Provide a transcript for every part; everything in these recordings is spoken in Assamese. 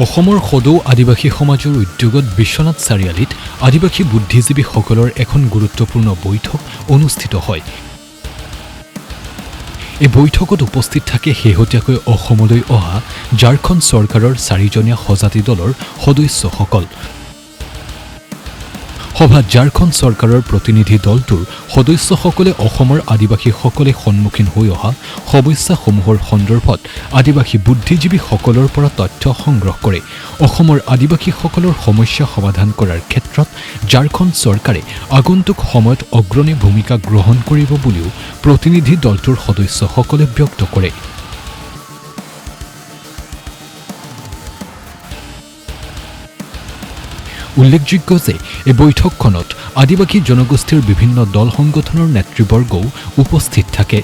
অসমৰ সদৌ আদিবাসী সমাজৰ উদ্যোগত বিশ্বনাথ চাৰিআলিত আদিবাসী বুদ্ধিজীৱীসকলৰ এখন গুৰুত্বপূৰ্ণ বৈঠক অনুষ্ঠিত হয়। এই বৈঠকত উপস্থিত থাকে শেহতীয়াকৈ অসমলৈ অহা ঝাৰখণ্ড চৰকাৰৰ 4জনীয়া সজাতি দলৰ সদস্যসকল। সভাত ঝাৰখণ্ড চৰকাৰৰ প্ৰতিনিধি দলটোৰ সদস্যসকলে অসমৰ আদিবাসীসকলে সন্মুখীন হৈ অহা সমস্যাসমূহৰ সন্দৰ্ভত আদিবাসী বুদ্ধিজীৱীসকলৰ পৰা তথ্য সংগ্ৰহ কৰে। অসমৰ আদিবাসীসকলৰ সমস্যা সমাধান কৰাৰ ক্ষেত্ৰত ঝাৰখণ্ড চৰকাৰে আগন্তুক সময়ত অগ্ৰণী ভূমিকা গ্ৰহণ কৰিব বুলিও প্ৰতিনিধি দলটোৰ সদস্যসকলে ব্যক্ত কৰে। উল্লেখযোগ্য যে এই বৈঠকখনত আদিবাসী জনগোষ্ঠীৰ বিভিন্ন দল সংগঠনৰ নেতৃবৰ্গও উপস্থিত থাকে।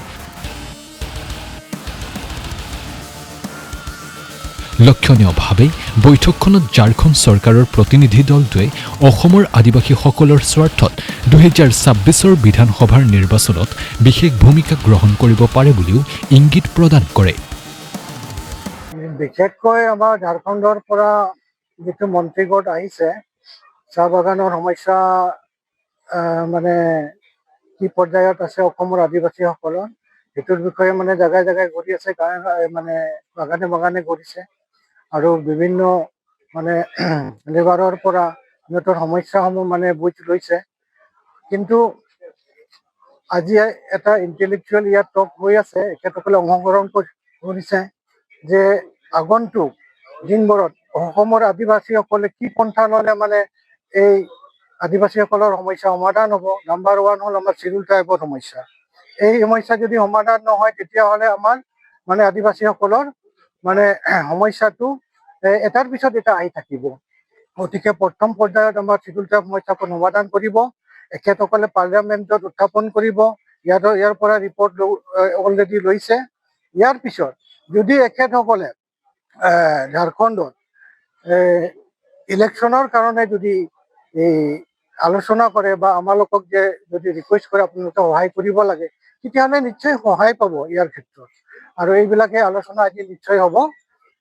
লক্ষণীয়ভাৱে বৈঠকখনত ঝাৰখণ্ড চৰকাৰৰ প্ৰতিনিধি দলটোৱে অসমৰ আদিবাসীসকলৰ স্বাৰ্থত 2026 বিধানসভাৰ নিৰ্বাচনত বিশেষ ভূমিকা গ্ৰহণ কৰিব পাৰে বুলিও ইংগিত প্ৰদান কৰে। বিশেষকৈ আমাৰ ঝাৰখণ্ডৰ পৰা যিটো মন্ত্ৰীগোট আহিছে, চাহ বাগানৰ সমস্যা মানে কি পৰ্যায়ত আছে অসমৰ আদিবাসীসকলৰ, সেইটোৰ বিষয়ে মানে জেগাই জেগাই ঘূৰি আছে, মানে বাগানে বাগানে ঘূৰিছে আৰু বিভিন্ন মানে লেবাৰৰ পৰা সিহঁতৰ সমস্যাসমূহ মানে বুজ লৈছে। কিন্তু আজি এটা ইণ্টেলেকচুৱেল ইয়াত টক হৈ আছে, এখেতসকলে অংশগ্ৰহণ কৰিছে যে আগন্তুক দিনবোৰত অসমৰ আদিবাসীসকলে কি পন্থা ল'লে মানে এই আদিবাসীসকলৰ সমস্যা সমাধান হ'ব। নাম্বাৰ 1 হ'ল আমাৰ চিডুল ট্ৰাইবৰ সমস্যা। এই সমস্যা যদি সমাধান নহয় তেতিয়াহ'লে আমাৰ মানে আদিবাসীসকলৰ মানে সমস্যাটো এটাৰ পিছত এটা আহি থাকিব। গতিকে প্ৰথম পৰ্যায়ত আমাৰ চিডুল ট্ৰাইব সমস্যাখন সমাধান কৰিব, এখেতসকলে পাৰ্লিয়ামেণ্টত উত্থাপন কৰিব। ইয়াৰ পৰা ৰিপৰ্ট অলৰেডি লৈছে। ইয়াৰ পিছত যদি এখেতসকলে ঝাৰখণ্ডত ইলেকশ্যনৰ কাৰণে যদি এই আলোচনা কৰে বা আমালোকক যে যদি ৰিকুৱেষ্ট কৰে আপোনালোকে সহায় কৰিব লাগে, তেতিয়াহ'লে নিশ্চয় সহায় পাব ইয়াৰ ক্ষেত্ৰত। আৰু এইবিলাকে আলোচনা আজি নিশ্চয় হ'ব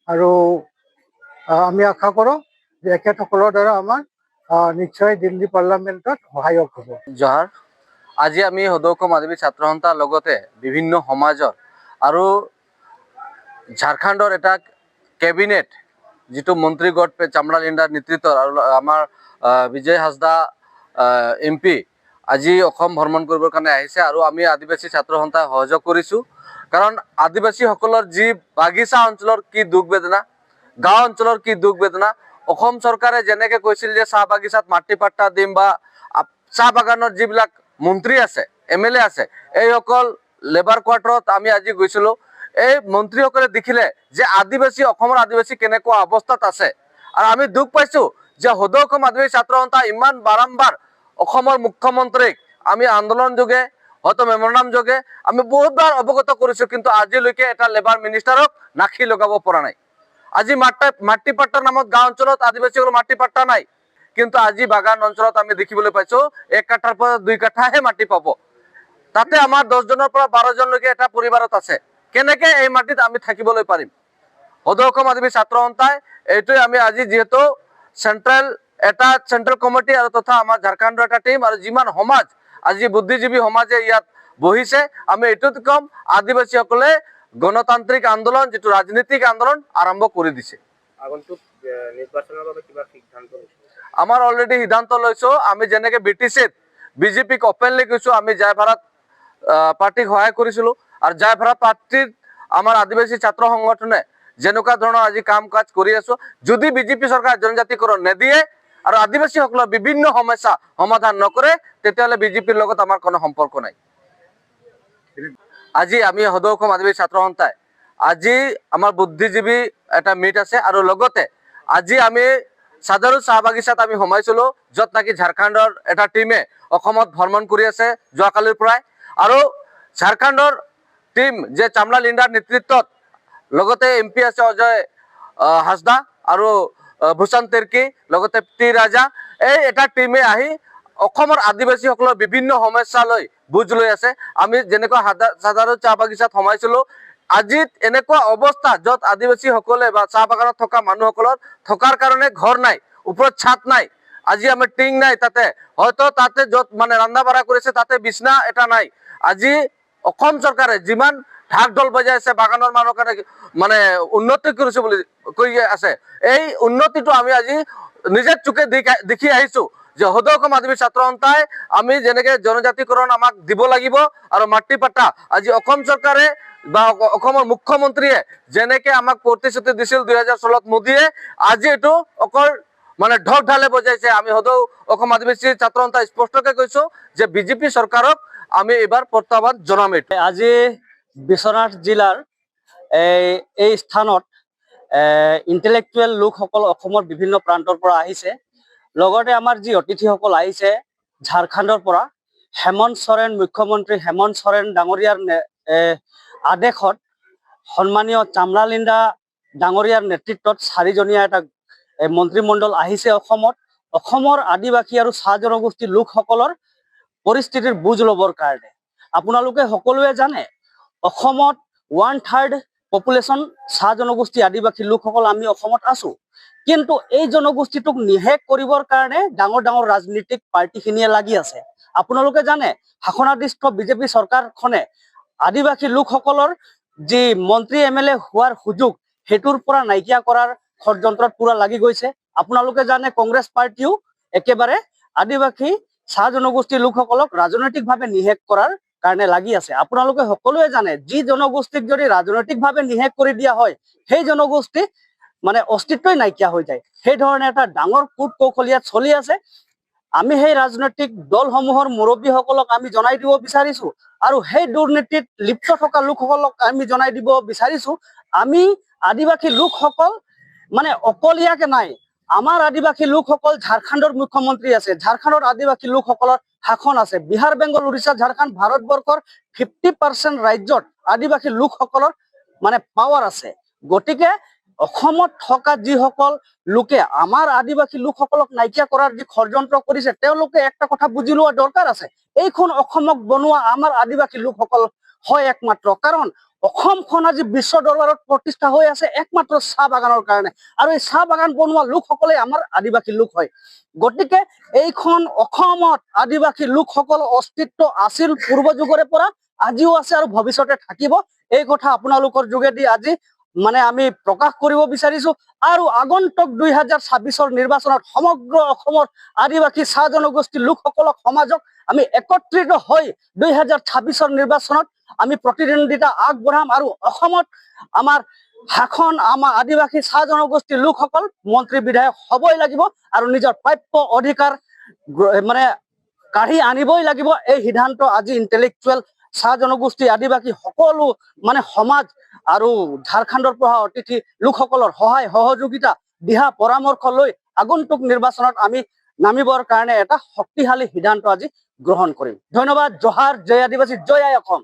আৰু আমি আশা কৰোঁ যে এখেতসকলৰ দ্বাৰা আমাৰ নিশ্চয় দিল্লী পাৰ্লামেণ্টত সহায়ক হ'ব। জহাৰ আজি আমি সদৌ অসম আদিবাসী ছাত্ৰ সন্থাৰ লগতে বিভিন্ন সমাজৰ আৰু ঝাৰখণ্ডৰ এটা কেবিনেট যিটো মন্ত্ৰী গোট চামৰা লিণ্ডাৰ নেতৃত্বত আৰু আমাৰ বিজয় হাজদা MP আজি অসম ভ্ৰমণ কৰিবৰ কাৰণে আহিছে আৰু আমি আদিবাসী ছাত্ৰ সন্থাই সহযোগ কৰিছোঁ। কাৰণ আদিবাসীসকলৰ যি বাগিচা অঞ্চলৰ কি দুখ বেদনা, গাঁও অঞ্চলৰ কি দুখ বেদনা, অসম চৰকাৰে যেনেকৈ কৈছিল যে চাহ বাগিচাত মাটি পাট্টা দিম বা চাহ বাগানৰ যিবিলাক মন্ত্ৰী আছে, MLA আছে, এইসকল লেবাৰ কোৱাৰ্টাৰত আমি আজি গৈছিলোঁ। এই মন্ত্ৰীসকলে দেখিলে যে অসমৰ আদিবাসী কেনেকুৱা অৱস্থাত আছে আৰু আমি দুখ পাইছোঁ যে সদৌ অসম আদিবাসী ছাত্ৰ সন্থা ইমান বাৰম্বাৰ অসমৰ মুখ্যমন্ত্ৰীক আমি আন্দোলন যোগে হয়তো মেমৰেণ্ডাম যোগে আমি বহুতবাৰ অৱগত কৰিছোঁ, কিন্তু আজিলৈকে এটা লেবাৰ মিনিষ্টাৰক নাখি লগাব পৰা নাই। আজি মাটি পাট্টাৰ নামত গাঁও অঞ্চলত আদিবাসীসকলৰ মাটি পাট্টা নাই, কিন্তু আজি বাগান অঞ্চলত আমি দেখিবলৈ পাইছোঁ 1 কাঠাৰ পৰা 2 কাঠাহে মাটি পাব। তাতে আমাৰ 10জনৰ পৰা 12জনলৈকে এটা পৰিবাৰত আছে। কেনেকৈ এই মাটিত আমি থাকিবলৈ পাৰিম? সদৌ অসম আদিবাসী ছাত্ৰ সন্থাই এইটোৱে আমি আজি যিহেতু চেন্ট্ৰেল কমিটি আৰু তথা আমাৰ ঝাৰখণ্ডৰ এটা টিম আৰু যিমান সমাজ আজি বুদ্ধিজীৱী সমাজে ইয়াত বহিছে, আমি এইটোত কম আদিবাসীসকলে গণতান্ত্ৰিক আন্দোলন যিটো ৰাজনীতিক আন্দোলন আৰম্ভ কৰি দিছে। আগন্তুক নিৰ্বাচনৰ বাবে কিবা সিদ্ধান্ত লৈছে? আমাৰ অলৰেডি সিদ্ধান্ত লৈছোঁ। আমি যেনেকৈ BTCত BJPক অপেনলি কৈছোঁ, আমি জয় ভাৰত পাৰ্টিক সহায় কৰিছিলোঁ আৰু জয় ভাৰত পাৰ্টিত আমাৰ আদিবাসী ছাত্ৰ সংগঠনে যেনেকুৱা ধৰণৰ আজি কাম কাজ কৰি আছোঁ, যদি BJP চৰকাৰ জনজাতিকৰণ নিদিয়ে আৰু আদিবাসীসকলৰ বিভিন্ন সমস্যা সমাধান নকৰে, তেতিয়াহ'লে BJPৰ লগত আমাৰ কোনো সম্পৰ্ক নাই। আজি আমি সদৌ অসম আদিবাসী ছাত্ৰ সন্থাই আজি আমাৰ বুদ্ধিজীৱী এটা মিট আছে আৰু লগতে আজি আমি সাধাৰু চাহ বাগিচাত আমি সোমাইছিলোঁ, য'ত নেকি ঝাৰখণ্ডৰ এটা টিমে অসমত ভ্ৰমণ কৰি আছে যোৱাকালিৰ পৰাই। আৰু ঝাৰখণ্ডৰ টিম যে চামৰা লিণ্ডাৰ নেতৃত্বত লগতে MP আছে অজয় হাজদা আৰু ভূষণ তিৰ্কী, লগতে T ৰাজা, এই এটা টিমে আহি অসমৰ আদিবাসীসকলৰ বিভিন্ন সমস্যালৈ বুজ লৈ আছে। আমি যেনেকৈ সাধাৰু চাহ বাগিচাত সোমাইছিলোঁ, আজি এনেকুৱা অৱস্থা য'ত আদিবাসীসকলে বা চাহ বাগানত থকা মানুহসকলৰ থকাৰ কাৰণে ঘৰ নাই, ওপৰত ছাদ নাই, আজি আমাৰ টিং নাই, তাতে হয়তো তাতে য'ত মানে ৰন্ধা বঢ়া কৰিছে তাতে বিছনা এটা নাই। আজি অসম চৰকাৰে যিমান ঢাক ঢোল বজাইছে বাগানৰ মানুহৰ কাৰণে মানে উন্নতি কৰিছে বুলি কৈ আছে, এই উন্নতিটো আমি আজি নিজে চুকে দেখি আহিছো যে সদৌ অসম আদিবাসী ছাত্ৰ সন্থাই আমি যেনেকে জনজাতিকৰণ আমাক দিব লাগিব আৰু মাটি পাট্টা আজি অসম চৰকাৰে বা অসমৰ মুখ্যমন্ত্ৰীয়ে যেনেকে আমাক প্ৰতিশ্ৰুতি দিছিল 2016 মোদীয়ে, আজি এইটো অকল মানে ঢোক ঢালে বজাইছে। আমি সদৌ অসম আদিবাসী ছাত্ৰ সন্থাই স্পষ্টকে কৈছো যে বিজেপি চৰকাৰক আমি এবাৰ প্ৰত্যাহ্বান জনাম। আজি বিশ্বনাথ জিলাৰ এই স্থানত ইণ্টেলেকচুৱেল লোকসকল অসমৰ বিভিন্ন প্ৰান্তৰ পৰা আহিছে। লগতে আমাৰ যি অতিথিসকল আহিছে ঝাৰখণ্ডৰ পৰা, হেমন্ত সোৰেন, মুখ্যমন্ত্ৰী হেমন্ত সোৰেন ডাঙৰীয়াৰ আদেশত সন্মানীয় চামৰালিণ্ডা ডাঙৰীয়াৰ নেতৃত্বত 4জনীয়া এটা মন্ত্ৰীমণ্ডল আহিছে অসমত। অসমৰ আদিবাসী আৰু চাহ জনগোষ্ঠীৰ লোকসকলৰ পৰিস্থিতিৰ বুজ ল'বৰ কাৰণে। আপোনালোকে সকলোৱে জানে অসমত 1/3 পপুলেশ্যন চাহ জনগোষ্ঠী আদিবাসী লোকসকল আমি অসমত আছো, কিন্তু এই জনগোষ্ঠীটোক নিশেষ কৰিবৰ কাৰণে ডাঙৰ ডাঙৰ ৰাজনীতিক পাৰ্টিখিনিয়ে লাগি আছে। আপোনালোকে জানে শাসনাধিষ্ঠ বিজেপি চৰকাৰখনে আদিবাসী লোকসকলৰ যি মন্ত্ৰী MLA হোৱাৰ সুযোগ সেইটোৰ পৰা নাইকিয়া কৰাৰ ষড়যন্ত্ৰত পুৰা লাগি গৈছে। আপোনালোকে জানে কংগ্ৰেছ পাৰ্টিও একেবাৰে আদিবাসী চাহ জনগোষ্ঠীৰ লোকসকলক ৰাজনৈতিকভাৱে নিশেষ কৰাৰ কাৰণে লাগি আছে। আপোনালোকে সকলোৱে জানে যি জনগোষ্ঠীক যদি ৰাজনৈতিকভাৱে নিশেষ কৰি দিয়া হয় সেই জনগোষ্ঠী মানে অস্তিত্বই নাইকিয়া হৈ যায়। সেই ধৰণে এটা ডাঙৰ কূট কৌশল ইয়াত চলি আছে। আমি সেই ৰাজনৈতিক দলসমূহৰ মুৰব্বীসকলক আমি জনাই দিব বিচাৰিছো আৰু সেই দুৰ্নীতিত লিপ্ত থকা লোকসকলক আমি জনাই দিব বিচাৰিছো, আমি আদিবাসী লোকসকল মানে অকলীয়াকে নাই। আমাৰ আদিবাসী লোকসকল ঝাৰখণ্ডৰ মুখ্যমন্ত্ৰী আছে, ঝাৰখণ্ডৰ আদিবাসী লোকসকলৰ শাসন আছে। বিহাৰ, বেংগল, উৰিষ্যা, ঝাৰখণ্ড ভাৰতবৰ্ষৰ 50% ৰাজ্যত আদিবাসী লোকসকলৰ মানে পাৱাৰ আছে। গতিকে অসমত থকা যিসকল লোকে আমাৰ আদিবাসী লোকসকলক নাইকিয়া কৰাৰ যি ষড়যন্ত্ৰ কৰিছে তেওঁলোকে একটা কথা বুজি লোৱা দৰকাৰ আছে, এইখন অসমক বনোৱা আমাৰ আদিবাসী লোকসকল হয় একমাত্ৰ। কাৰণ অসমখন আজি বিশ্ব দৰবাৰত প্ৰতিষ্ঠা হৈ আছে একমাত্ৰ চাহ বাগানৰ কাৰণে, আৰু এই চাহ বাগান বনোৱা লোকসকলে আমাৰ আদিবাসী লোক হয়। গতিকে এইখন অসমত আদিবাসী লোকসকলৰ অস্তিত্ব আছিল পূৰ্ব যুগৰে পৰা, আজিও আছে আৰু ভৱিষ্যতে থাকিব। এই কথা আপোনালোকৰ যোগেদি আজি মানে আমি প্ৰকাশ কৰিব বিচাৰিছো। আৰু আগন্তুক 2026 নিৰ্বাচনত সমগ্ৰ অসমৰ আদিবাসী চাহ জনগোষ্ঠীৰ লোকসকলক সমাজক আমি একত্ৰিত হৈ 2026 নিৰ্বাচনত আমি প্ৰতিদ্বন্দ্বিতা আগবঢ়াম আৰু অসমত আমাৰ শাসন আমাৰ আদিবাসী চাহ জনগোষ্ঠীৰ লোকসকল মন্ত্ৰী বিধায়ক হ'বই লাগিব আৰু নিজৰ প্ৰাপ্য অধিকাৰ মানে কাঢ়ি আনিবই লাগিব। এই সিদ্ধান্ত আজি ইণ্টেলেকচুৱেল চাহ জনগোষ্ঠী আদিবাসী সকলো মানে সমাজ আৰু ঝাৰখণ্ডৰ পৰা অতিথি লোকসকলৰ সহায় সহযোগিতা দিহা পৰামৰ্শ লৈ আগন্তুক নিৰ্বাচনত আমি নামিবৰ কাৰণে এটা শক্তিশালী সিদ্ধান্ত আজি গ্ৰহণ কৰিম। ধন্যবাদ। জোহাৰ। জয় আদিবাসী, জয় আই অসম।